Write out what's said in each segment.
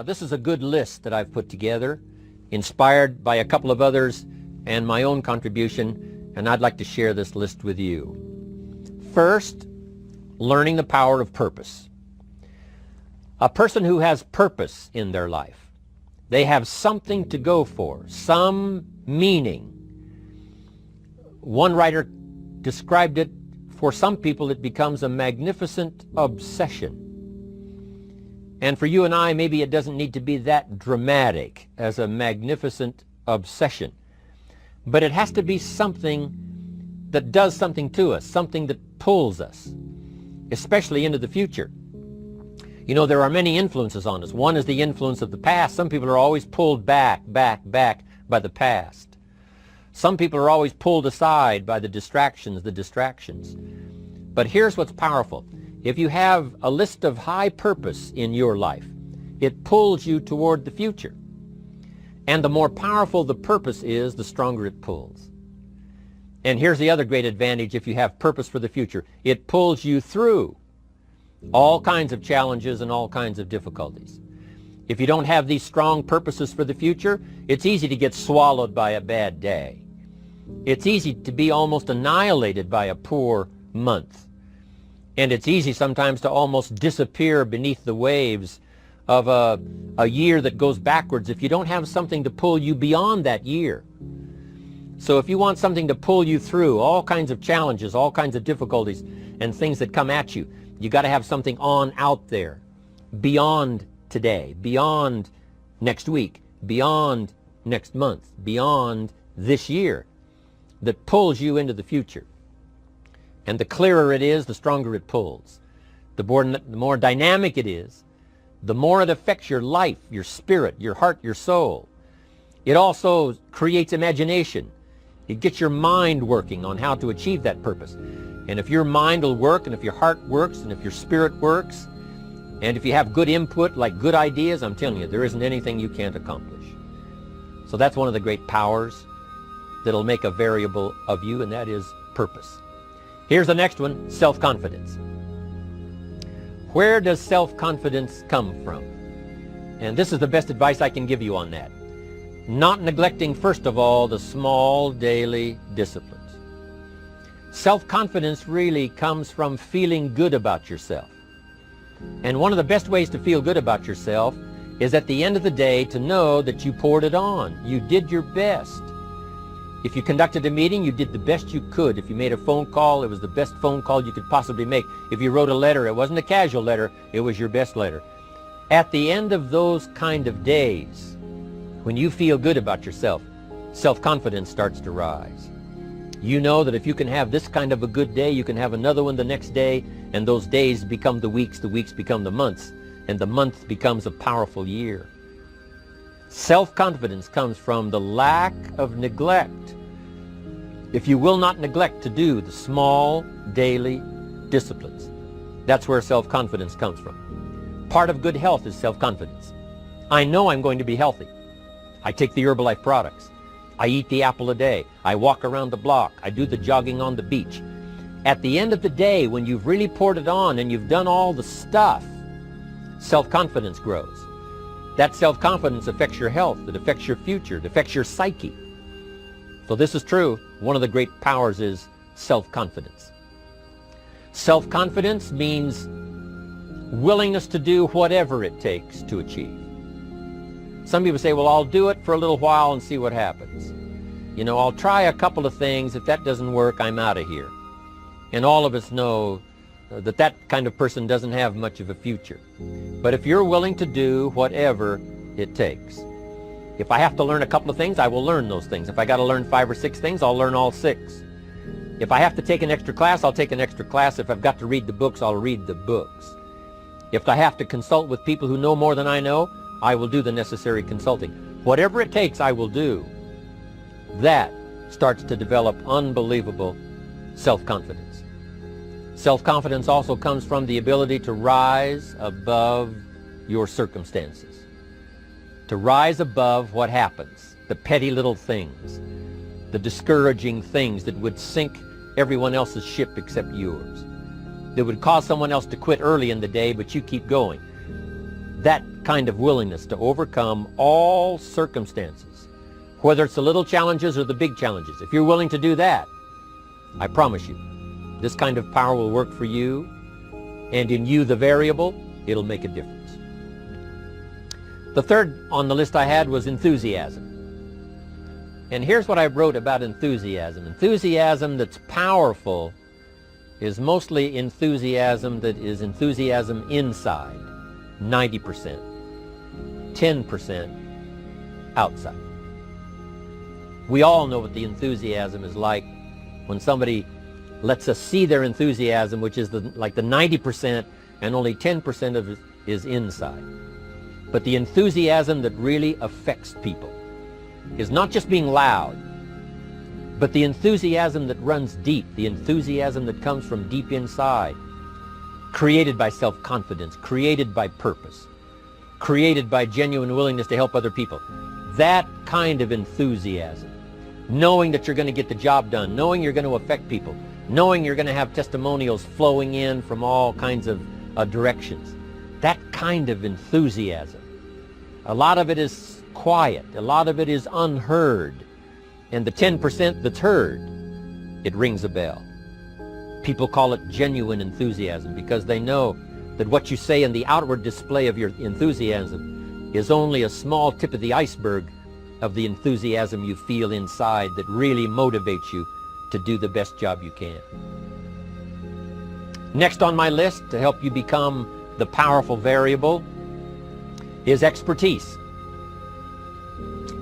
Now, this is a good list that I've put together, inspired by a couple of others and my own contribution, and I'd like to share this list with you. First, learning the power of purpose. A person who has purpose in their life, they have something to go for, some meaning. One writer described it, for some people it becomes a magnificent obsession. And for you and I, maybe it doesn't need to be that dramatic as a magnificent obsession. But it has to be something that does something to us, something that pulls us, especially into the future. You know, there are many influences on us. One is the influence of the past. Some people are always pulled back by the past. Some people are always pulled aside by the distractions. But here's what's powerful. If you have a list of high purpose in your life, it pulls you toward the future. And the more powerful the purpose is, the stronger it pulls. And here's the other great advantage if you have purpose for the future. It pulls you through all kinds of challenges and all kinds of difficulties. If you don't have these strong purposes for the future, it's easy to get swallowed by a bad day. It's easy to be almost annihilated by a poor month. And it's easy sometimes to almost disappear beneath the waves of a year that goes backwards if you don't have something to pull you beyond that year. So if you want something to pull you through all kinds of challenges, all kinds of difficulties and things that come at you, you got to have something on out there, beyond today, beyond next week, beyond next month, beyond this year, that pulls you into the future. And the clearer it is, the stronger it pulls. The more dynamic it is, the more it affects your life, your spirit, your heart, your soul. It also creates imagination. It gets your mind working on how to achieve that purpose. And if your mind will work, and if your heart works, and if your spirit works, and if you have good input, like good ideas, I'm telling you, there isn't anything you can't accomplish. So that's one of the great powers that'll make a variable of you, and that is purpose. Here's the next one, self-confidence. Where does self-confidence come from? And this is the best advice I can give you on that. Not neglecting, first of all, the small daily disciplines. Self-confidence really comes from feeling good about yourself. And one of the best ways to feel good about yourself is at the end of the day to know that you poured it on. You did your best. If you conducted a meeting, you did the best you could. If you made a phone call, it was the best phone call you could possibly make. If you wrote a letter, it wasn't a casual letter, it was your best letter. At the end of those kind of days, when you feel good about yourself, self-confidence starts to rise. You know that if you can have this kind of a good day, you can have another one the next day, and those days become the weeks become the months, and the month becomes a powerful year. Self-confidence comes from the lack of neglect. If you will not neglect to do the small daily disciplines, that's where self-confidence comes from. Part of good health is self-confidence. I know I'm going to be healthy. I take the Herbalife products. I eat the apple a day. I walk around the block. I do the jogging on the beach. At the end of the day, when you've really poured it on and you've done all the stuff, self-confidence grows. That self-confidence affects your health, it affects your future, it affects your psyche. So this is true. One of the great powers is self-confidence. Self-confidence means willingness to do whatever it takes to achieve. Some people say, well, I'll do it for a little while and see what happens. You know, I'll try a couple of things. If that doesn't work, I'm out of here. And all of us know that that kind of person doesn't have much of a future. But if you're willing to do whatever it takes, if I have to learn a couple of things, I will learn those things. If I got to learn 5 or 6 things, I'll learn all 6. If I have to take an extra class, I'll take an extra class. If I've got to read the books, I'll read the books. If I have to consult with people who know more than I know, I will do the necessary consulting. Whatever it takes, I will do. That starts to develop unbelievable self-confidence. Self-confidence also comes from the ability to rise above your circumstances, to rise above what happens, the petty little things, the discouraging things that would sink everyone else's ship except yours, that would cause someone else to quit early in the day, but you keep going. that kind of willingness to overcome all circumstances, whether it's the little challenges or the big challenges. If you're willing to do that, I promise you, this kind of power will work for you, and in you, the variable, it'll make a difference. The third on the list I had was enthusiasm. And here's what I wrote about enthusiasm. Enthusiasm that's powerful is mostly enthusiasm that is enthusiasm inside, 90%, 10% outside. We all know what the enthusiasm is like when somebody lets us see their enthusiasm, which is like the 90%, and only 10% of it is inside. But the enthusiasm that really affects people is not just being loud, but the enthusiasm that runs deep, the enthusiasm that comes from deep inside, created by self-confidence, created by purpose, created by genuine willingness to help other people. That kind of enthusiasm, knowing that you're going to get the job done, knowing you're going to affect people, knowing you're going to have testimonials flowing in from all kinds of directions. That kind of enthusiasm. A lot of it is quiet. A lot of it is unheard. And the 10% that's heard, it rings a bell. People call it genuine enthusiasm because they know that what you say in the outward display of your enthusiasm is only a small tip of the iceberg of the enthusiasm you feel inside that really motivates you to do the best job you can. Next on my list to help you become the powerful variable is expertise.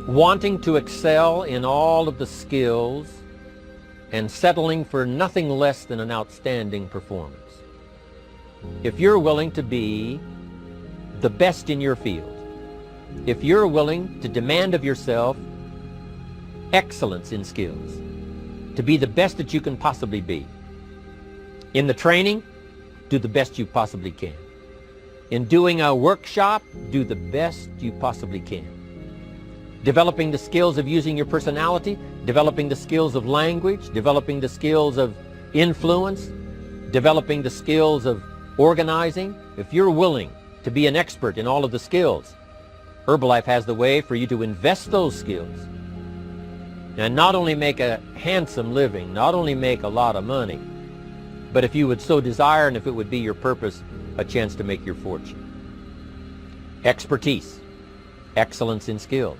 Wanting to excel in all of the skills and settling for nothing less than an outstanding performance. If you're willing to be the best in your field, if you're willing to demand of yourself excellence in skills, to be the best that you can possibly be. In the training, do the best you possibly can. In doing a workshop, do the best you possibly can. Developing the skills of using your personality, developing the skills of language, developing the skills of influence, developing the skills of organizing. If you're willing to be an expert in all of the skills, Herbalife has the way for you to invest those skills and not only make a handsome living, not only make a lot of money, but if you would so desire and if it would be your purpose, a chance to make your fortune. Expertise, excellence in skills.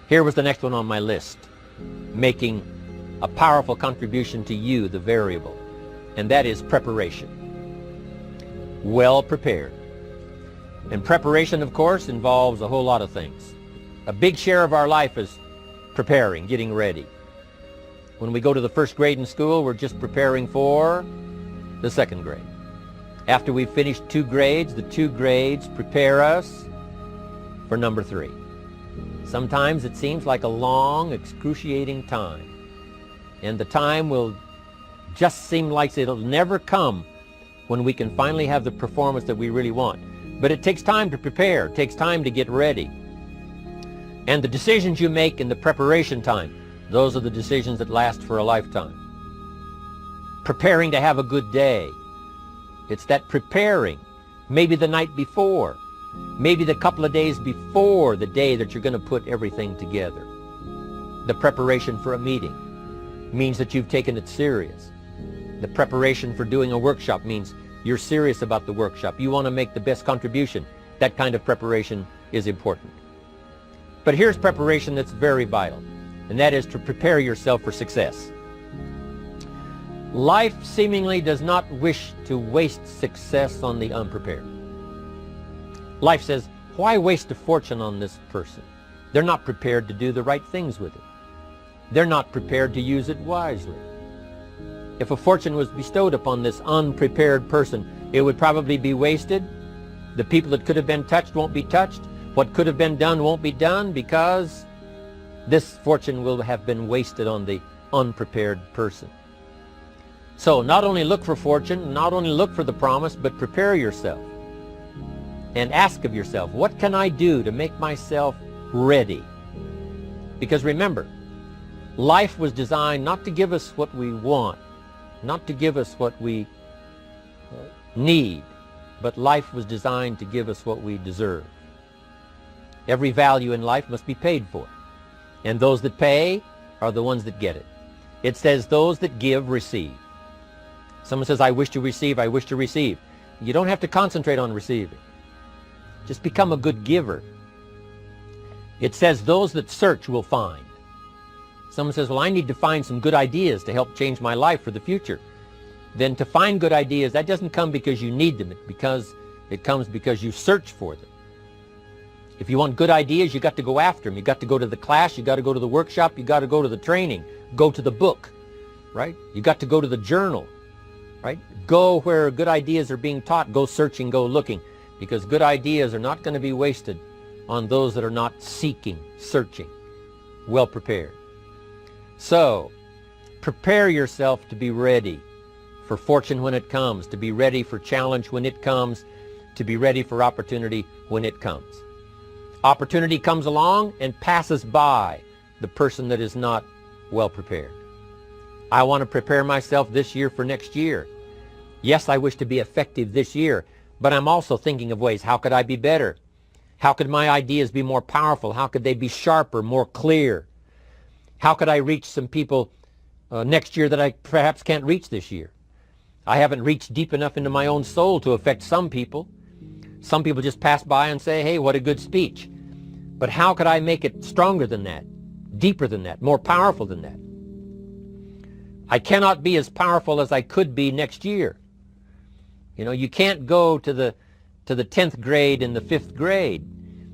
Here was the next one on my list, making a powerful contribution to you, the variable, and that is preparation. Well prepared. And preparation, of course, involves a whole lot of things. A big share of our life is preparing, getting ready. When we go to the first grade in school, we're just preparing for the second grade. After we've finished 2 grades, the 2 grades prepare us for number 3. Sometimes it seems like a long, excruciating time. And the time will just seem like it'll never come when we can finally have the performance that we really want. But it takes time to prepare. It takes time to get ready. And the decisions you make in the preparation time, those are the decisions that last for a lifetime. Preparing to have a good day. It's that preparing, maybe the night before, maybe the couple of days before the day that you're going to put everything together. The preparation for a meeting means that you've taken it serious. The preparation for doing a workshop means you're serious about the workshop. You want to make the best contribution. That kind of preparation is important. But here's preparation that's very vital, and that is to prepare yourself for success. Life seemingly does not wish to waste success on the unprepared. Life says, why waste a fortune on this person? They're not prepared to do the right things with it. They're not prepared to use it wisely. If a fortune was bestowed upon this unprepared person, it would probably be wasted. The people that could have been touched won't be touched. What could have been done won't be done because this fortune will have been wasted on the unprepared person. So not only look for fortune, not only look for the promise, but prepare yourself and ask of yourself, what can I do to make myself ready? Because remember, life was designed not to give us what we want, not to give us what we need, but life was designed to give us what we deserve. Every value in life must be paid for, and those that pay are the ones that get it. It says those that give receive. Someone says, I wish to receive, I wish to receive. You don't have to concentrate on receiving. Just become a good giver. It says those that search will find. Someone says, well, I need to find some good ideas to help change my life for the future. Then to find good ideas, that doesn't come because you need them. It comes because you search for them. If you want good ideas, you got to go after them. You got to go to the class, you got to go to the workshop, you got to go to the training, go to the book, right? You got to go to the journal, right? Go where good ideas are being taught, go searching, go looking, because good ideas are not going to be wasted on those that are not seeking, searching, well prepared. So, prepare yourself to be ready for fortune when it comes, to be ready for challenge when it comes, to be ready for opportunity when it comes. Opportunity comes along and passes by the person that is not well prepared. I want to prepare myself this year for next year. Yes, I wish to be effective this year, but I'm also thinking of ways, how could I be better? How could my ideas be more powerful? How could they be sharper, more clear? How could I reach some people next year that I perhaps can't reach this year? I haven't reached deep enough into my own soul to affect some people. Some people just pass by and say, hey, what a good speech. But how could I make it stronger than that, deeper than that, more powerful than that? I cannot be as powerful as I could be next year. You know, you can't go to the 10th grade in the 5th grade.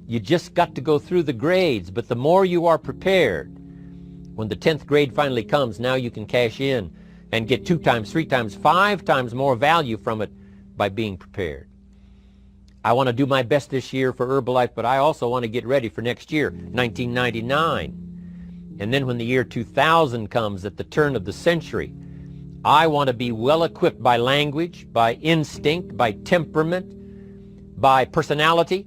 You just got to go through the grades. But the more you are prepared, when the 10th grade finally comes, now you can cash in and get 2 times, 3 times, 5 times more value from it by being prepared. I want to do my best this year for Herbalife, but I also want to get ready for next year, 1999. And then when the year 2000 comes, at the turn of the century, I want to be well equipped by language, by instinct, by temperament, by personality,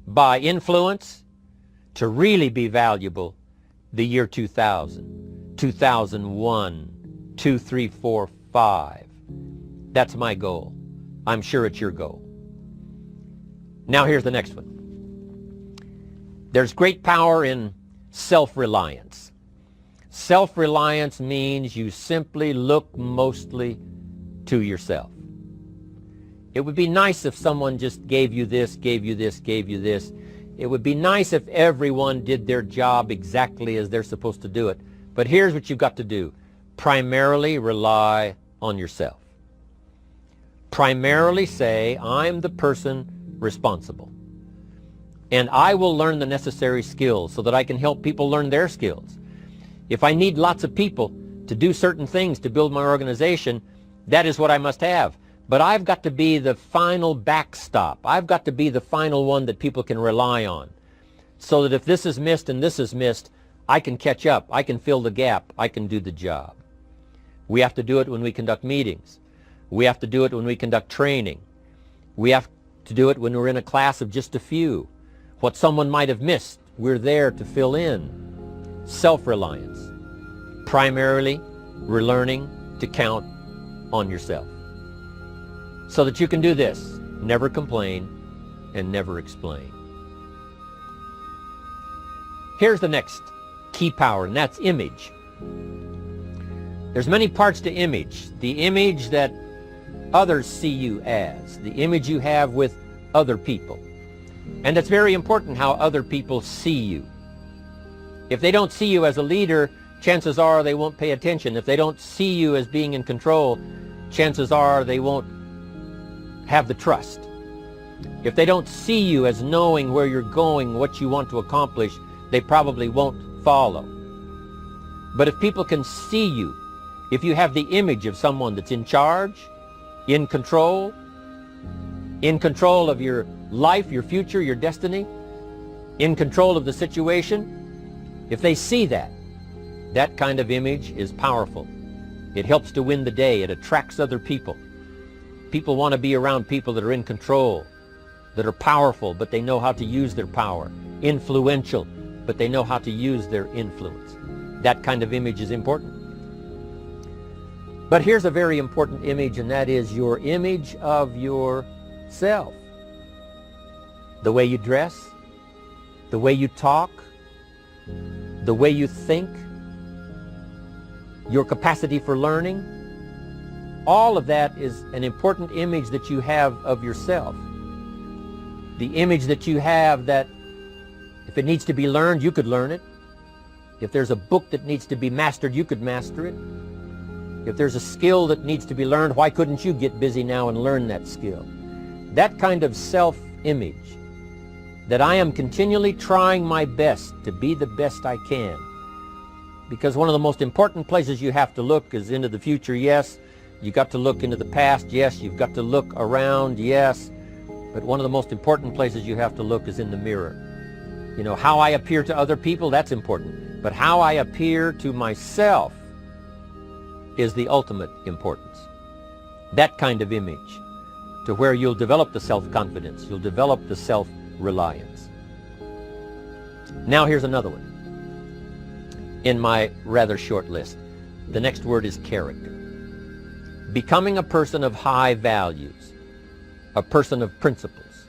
by influence, to really be valuable the year 2000, 2001, 2, 3, 4, 5. That's my goal. I'm sure it's your goal. Now here's the next one. There's great power in self-reliance. Self-reliance means you simply look mostly to yourself. It would be nice if someone just gave you this, gave you this, gave you this. It would be nice if everyone did their job exactly as they're supposed to do it. But here's what you've got to do. Primarily rely on yourself. Primarily say, I'm the person responsible. And I will learn the necessary skills so that I can help people learn their skills. If I need lots of people to do certain things to build my organization, that is what I must have. But I've got to be the final backstop. I've got to be the final one that people can rely on. So that if this is missed and this is missed, I can catch up. I can fill the gap. I can do the job. We have to do it when we conduct meetings. We have to do it when we conduct training. We have to do it when we're in a class of just a few. What someone might have missed, we're there to fill in. Self-reliance. Primarily, we're learning to count on yourself. So that you can do this, never complain and never explain. Here's the next key power, and that's image. There's many parts to image. The image that others see you as, the image you have with other people. And it's very important how other people see you. If they don't see you as a leader, chances are they won't pay attention. If they don't see you as being in control, chances are they won't have the trust. If they don't see you as knowing where you're going, what you want to accomplish, they probably won't follow. But if people can see you, if you have the image of someone that's in charge, in control of your life, your future, your destiny, in control of the situation, if they see that, that kind of image is powerful. It helps to win the day. It attracts other people. People want to be around people that are in control, that are powerful, but they know how to use their power. Influential, but they know how to use their influence. That kind of image is important. But here's a very important image, and that is your image of your self. The way you dress, the way you talk, the way you think, your capacity for learning, all of that is an important image that you have of yourself. The image that you have that if it needs to be learned, you could learn it. If there's a book that needs to be mastered, you could master it. If there's a skill that needs to be learned, why couldn't you get busy now and learn that skill? That kind of self-image, that I am continually trying my best to be the best I can. Because one of the most important places you have to look is into the future, yes. You got to look into the past, yes. You've got to look around, yes. But one of the most important places you have to look is in the mirror. You know, how I appear to other people, that's important. But how I appear to myself is the ultimate importance. That kind of image, to where you'll develop the self-confidence, you'll develop the self-reliance. Now here's another one in my rather short list. The next word is character. Becoming a person of high values, a person of principles,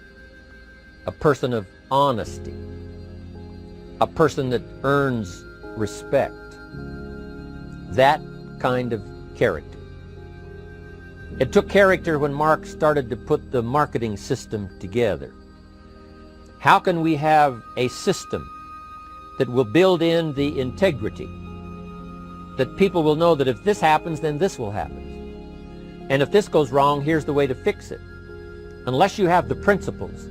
a person of honesty, a person that earns respect. That kind of character. It took character when Mark started to put the marketing system together. How can we have a system that will build in the integrity, that people will know that if this happens, then this will happen. And if this goes wrong, here's the way to fix it. Unless you have the principles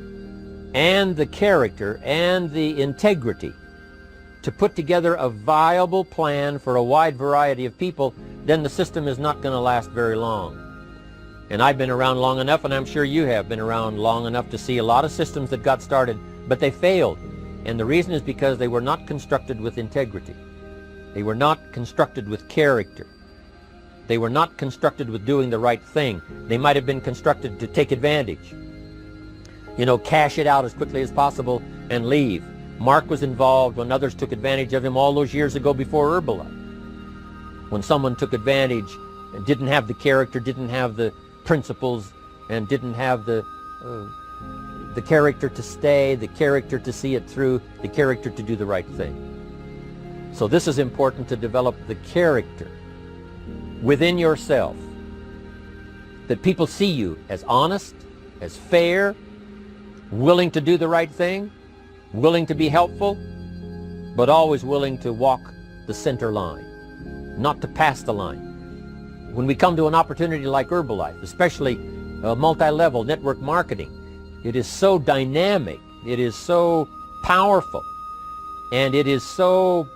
and the character and the integrity to put together a viable plan for a wide variety of people, then the system is not going to last very long. And I've been around long enough, and I'm sure you have been around long enough to see a lot of systems that got started, but they failed. And the reason is because they were not constructed with integrity. They were not constructed with character. They were not constructed with doing the right thing. They might have been constructed to take advantage. You know, cash it out as quickly as possible and leave. Mark was involved when others took advantage of him all those years ago before Herbalife. When someone took advantage and didn't have the character, didn't have the principles, and didn't have the character to stay, the character to see it through, the character to do the right thing. So this is important, to develop the character within yourself, that people see you as honest, as fair, willing to do the right thing, willing to be helpful, but always willing to walk the center line, not to pass the line. When we come to an opportunity like Herbalife, especially multi-level network marketing, it is so dynamic, it is so powerful, and it is so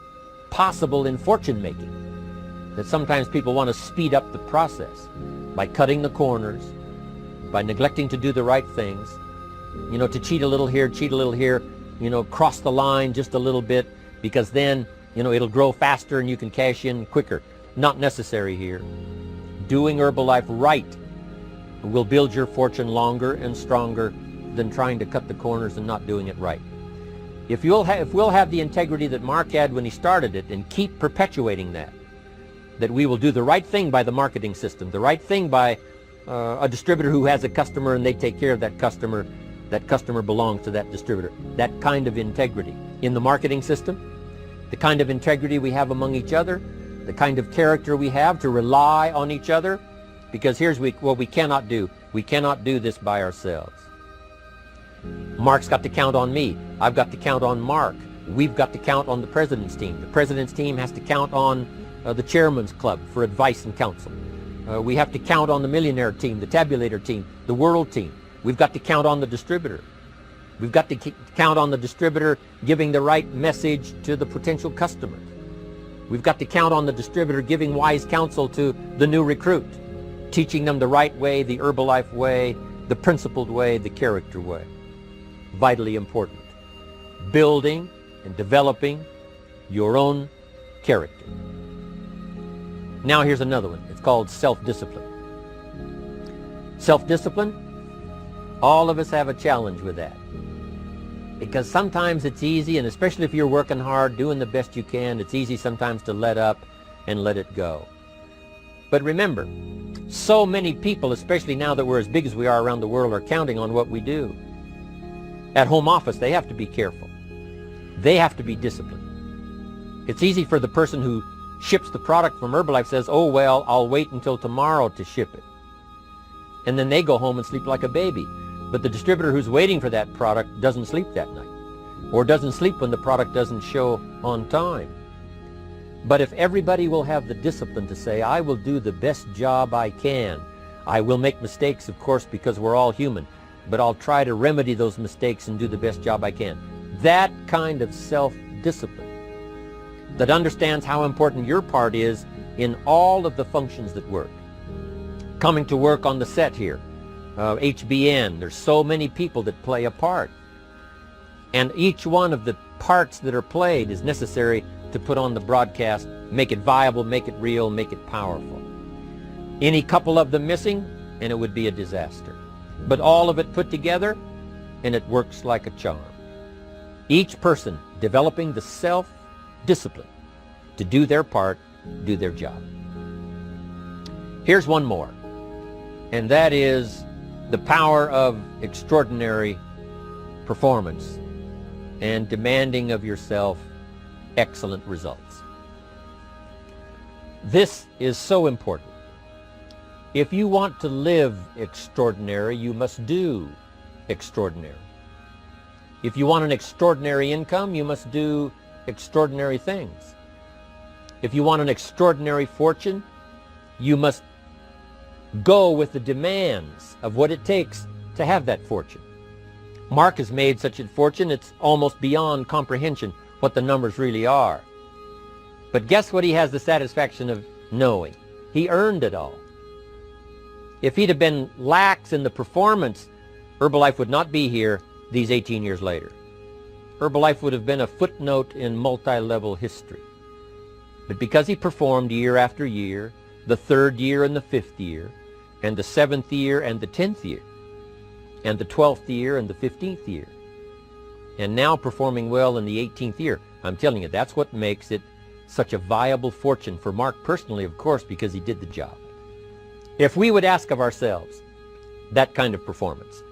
possible in fortune making that sometimes people want to speed up the process by cutting the corners, by neglecting to do the right things, you know, to cheat a little here, you know, cross the line just a little bit, because then, you know, it'll grow faster and you can cash in quicker. Not necessary here. Doing Herbalife right will build your fortune longer and stronger than trying to cut the corners and not doing it right. If we'll have the integrity that Mark had when he started it, and keep perpetuating that we will do the right thing by the marketing system, the right thing by a distributor who has a customer and they take care of that customer belongs to that distributor. That kind of integrity in the marketing system, the kind of integrity we have among each other, the kind of character we have to rely on each other, because here's what we cannot do. We cannot do this by ourselves. Mark's got to count on me. I've got to count on Mark. We've got to count on the president's team. The president's team has to count on the chairman's club for advice and counsel. We have to count on the millionaire team, the tabulator team, the world team. We've got to count on the distributor. We've got to count on the distributor giving the right message to the potential customer. We've got to count on the distributor giving wise counsel to the new recruit, teaching them the right way, the Herbalife way, the principled way, the character way. Vitally important. Building and developing your own character. Now here's another one. It's called self-discipline. Self-discipline, all of us have a challenge with that. Because sometimes it's easy, and especially if you're working hard, doing the best you can, it's easy sometimes to let up and let it go. But remember, So many people, especially now that we're as big as we are around the world, are counting on what we do. At home office, they have to be careful. They have to be disciplined. It's easy for the person who ships the product from Herbalife says, oh, well, I'll wait until tomorrow to ship it. And then they go home and sleep like a baby. But the distributor who's waiting for that product doesn't sleep that night, or doesn't sleep when the product doesn't show on time. But if everybody will have the discipline to say, I will do the best job I can. I will make mistakes, of course, because we're all human, but I'll try to remedy those mistakes and do the best job I can. That kind of self-discipline that understands how important your part is in all of the functions that work. Coming to work on the set here, HBN, there's so many people that play a part. And each one of the parts that are played is necessary to put on the broadcast, make it viable, make it real, make it powerful. Any couple of them missing, and it would be a disaster. But all of it put together, and it works like a charm. Each person developing the self-discipline to do their part, do their job. Here's one more, and that is the power of extraordinary performance and demanding of yourself excellent results. This is so important. If you want to live extraordinary, you must do extraordinary. If you want an extraordinary income, you must do extraordinary things. If you want an extraordinary fortune, you must go with the demands of what it takes to have that fortune. Mark has made such a fortune, it's almost beyond comprehension what the numbers really are. But guess what he has the satisfaction of knowing? He earned it all. If he'd have been lax in the performance, Herbalife would not be here these 18 years later. Herbalife would have been a footnote in multi-level history. But because he performed year after year, the 3rd year and the 5th year, and the 7th year and the 10th year, and the 12th year and the 15th year, and now performing well in the 18th year, I'm telling you, that's what makes it such a viable fortune for Mark personally, of course, because he did the job. If we would ask of ourselves that kind of performance,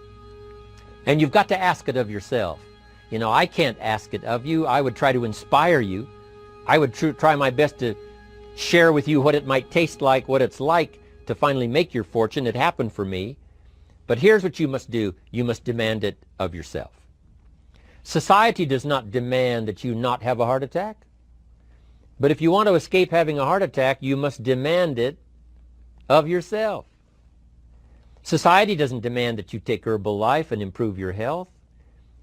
and you've got to ask it of yourself. You know, I can't ask it of you. I would try to inspire you. I would try my best to share with you what it might taste like, what it's like to finally make your fortune. It happened for me. But here's what you must do. You must demand it of yourself. Society does not demand that you not have a heart attack. But if you want to escape having a heart attack, you must demand it of yourself. Society doesn't demand that you take Herbalife and improve your health.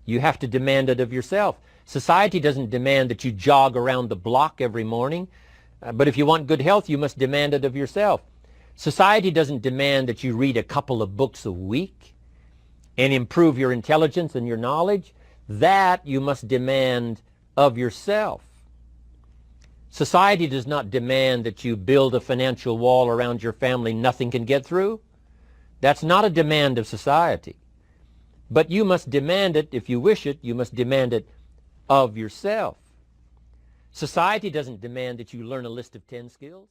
You have to demand it of yourself. Society doesn't demand that you jog around the block every morning. But if you want good health, you must demand it of yourself. Society doesn't demand that you read a couple of books a week and improve your intelligence and your knowledge. That you must demand of yourself. Society does not demand that you build a financial wall around your family nothing can get through. That's not a demand of society. But you must demand it, if you wish it, you must demand it of yourself. Society doesn't demand that you learn a list of 10 skills.